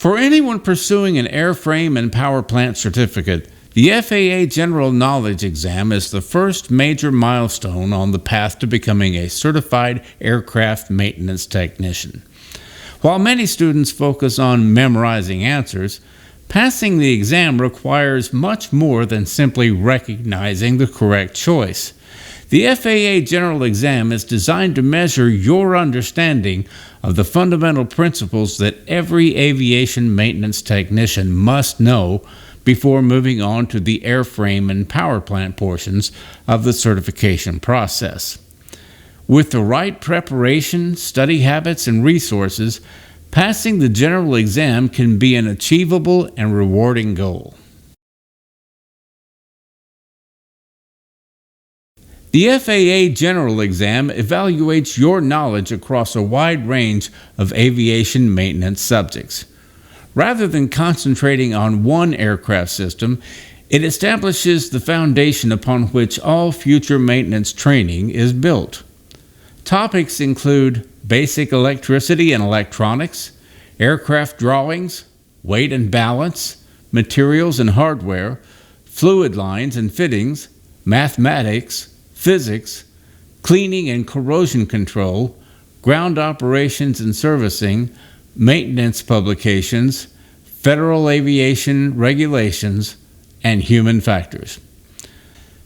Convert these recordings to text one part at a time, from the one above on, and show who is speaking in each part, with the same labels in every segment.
Speaker 1: For anyone pursuing an airframe and power plant certificate, the FAA General Knowledge Exam is the first major milestone on the path to becoming a certified aircraft maintenance technician. While many students focus on memorizing answers, passing the exam requires much more than simply recognizing the correct choice. The FAA General Exam is designed to measure your understanding of the fundamental principles that every aviation maintenance technician must know before moving on to the airframe and power plant portions of the certification process. With the right preparation, study habits, and resources, passing the general exam can be an achievable and rewarding goal. The FAA General Exam evaluates your knowledge across a wide range of aviation maintenance subjects. Rather than concentrating on one aircraft system, it establishes the foundation upon which all future maintenance training is built. Topics include basic electricity and electronics, aircraft drawings, weight and balance, materials and hardware, fluid lines and fittings, mathematics, physics, cleaning and corrosion control, ground operations and servicing, maintenance publications, federal aviation regulations, and human factors.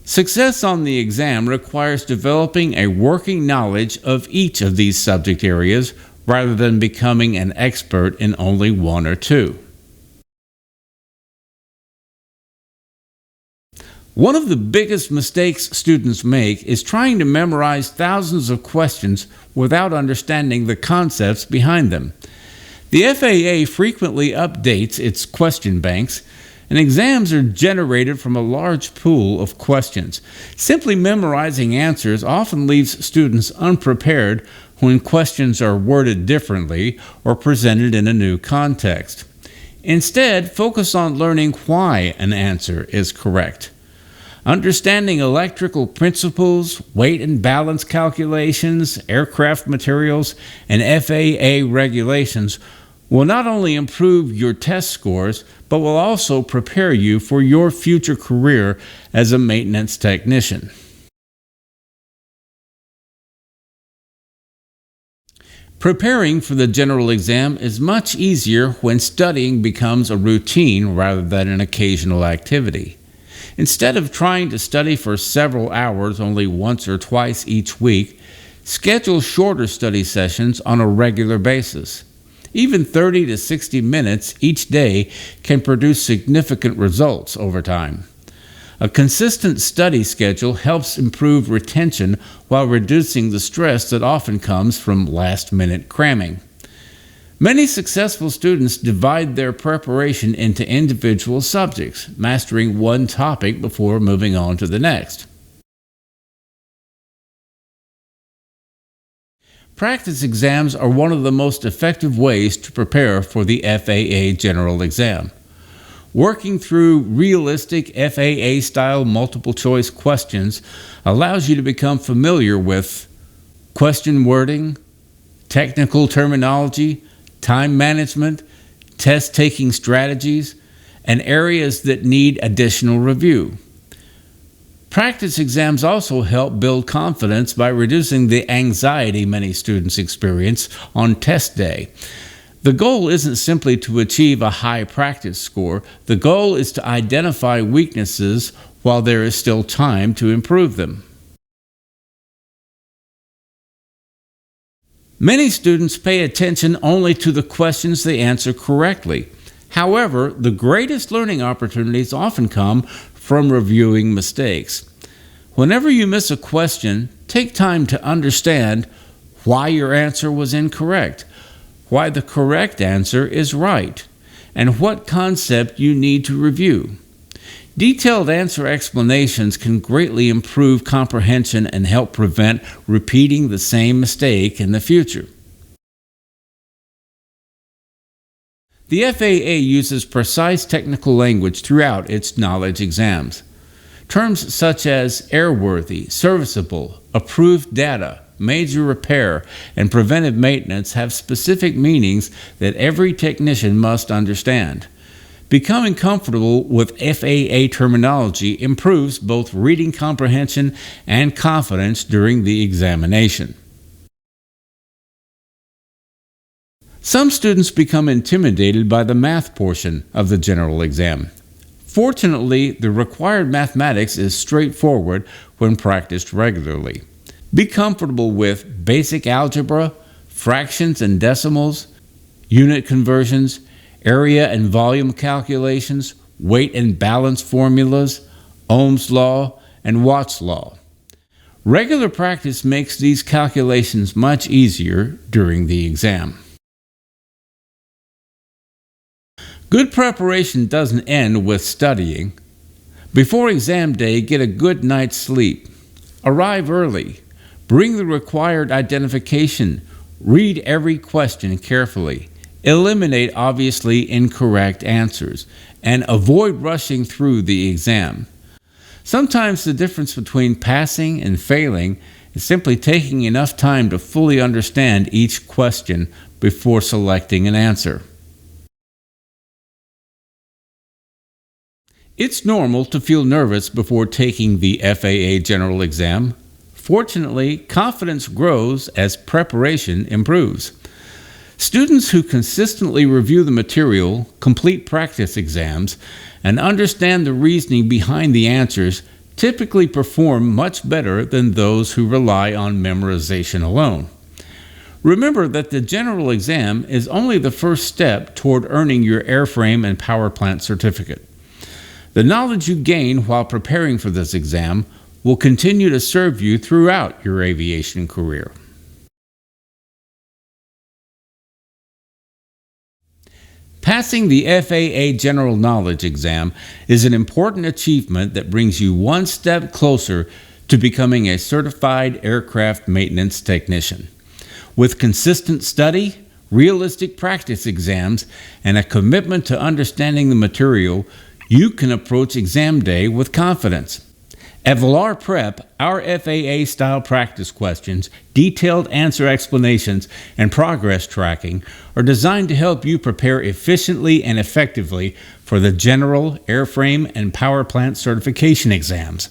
Speaker 1: Success on the exam requires developing a working knowledge of each of these subject areas rather than becoming an expert in only one or two. One of the biggest mistakes students make is trying to memorize thousands of questions without understanding the concepts behind them. The FAA frequently updates its question banks, and exams are generated from a large pool of questions. Simply memorizing answers often leaves students unprepared when questions are worded differently or presented in a new context. Instead, focus on learning why an answer is correct. Understanding electrical principles, weight and balance calculations, aircraft materials, and FAA regulations will not only improve your test scores, but will also prepare you for your future career as a maintenance technician. Preparing for the general exam is much easier when studying becomes a routine rather than an occasional activity. Instead of trying to study for several hours only once or twice each week, schedule shorter study sessions on a regular basis. Even 30 to 60 minutes each day can produce significant results over time. A consistent study schedule helps improve retention while reducing the stress that often comes from last-minute cramming. Many successful students divide their preparation into individual subjects, mastering one topic before moving on to the next. Practice exams are one of the most effective ways to prepare for the FAA General Exam. Working through realistic FAA-style multiple-choice questions allows you to become familiar with question wording, technical terminology, time management, test-taking strategies, and areas that need additional review. Practice exams also help build confidence by reducing the anxiety many students experience on test day. The goal isn't simply to achieve a high practice score. The goal is to identify weaknesses while there is still time to improve them. Many students pay attention only to the questions they answer correctly. However, the greatest learning opportunities often come from reviewing mistakes. Whenever you miss a question, take time to understand why your answer was incorrect, why the correct answer is right, and what concept you need to review. Detailed answer explanations can greatly improve comprehension and help prevent repeating the same mistake in the future. The FAA uses precise technical language throughout its knowledge exams. Terms such as airworthy, serviceable, approved data, major repair, and preventive maintenance have specific meanings that every technician must understand. Becoming comfortable with FAA terminology improves both reading comprehension and confidence during the examination. Some students become intimidated by the math portion of the general exam. Fortunately, the required mathematics is straightforward when practiced regularly. Be comfortable with basic algebra, fractions and decimals, unit conversions, area and volume calculations, weight and balance formulas, Ohm's law, and Watt's law. Regular practice makes these calculations much easier during the exam. Good preparation doesn't end with studying. Before exam day, get a good night's sleep. Arrive early. Bring the required identification. Read every question carefully. Eliminate obviously incorrect answers. And avoid rushing through the exam. Sometimes the difference between passing and failing is simply taking enough time to fully understand each question before selecting an answer. It's normal to feel nervous before taking the FAA general exam. Fortunately, confidence grows as preparation improves. Students who consistently review the material, complete practice exams, and understand the reasoning behind the answers typically perform much better than those who rely on memorization alone. Remember that the general exam is only the first step toward earning your airframe and power plant certificate. The knowledge you gain while preparing for this exam will continue to serve you throughout your aviation career. Passing the FAA General Knowledge exam is an important achievement that brings you one step closer to becoming a certified aircraft maintenance technician. With consistent study, realistic practice exams, and a commitment to understanding the material, you can approach exam day with confidence. At Volar Prep, our FAA-style practice questions, detailed answer explanations, and progress tracking are designed to help you prepare efficiently and effectively for the general, airframe, and power plant certification exams.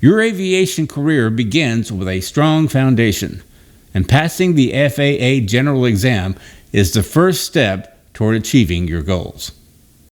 Speaker 1: Your aviation career begins with a strong foundation, and passing the FAA general exam is the first step toward achieving your goals.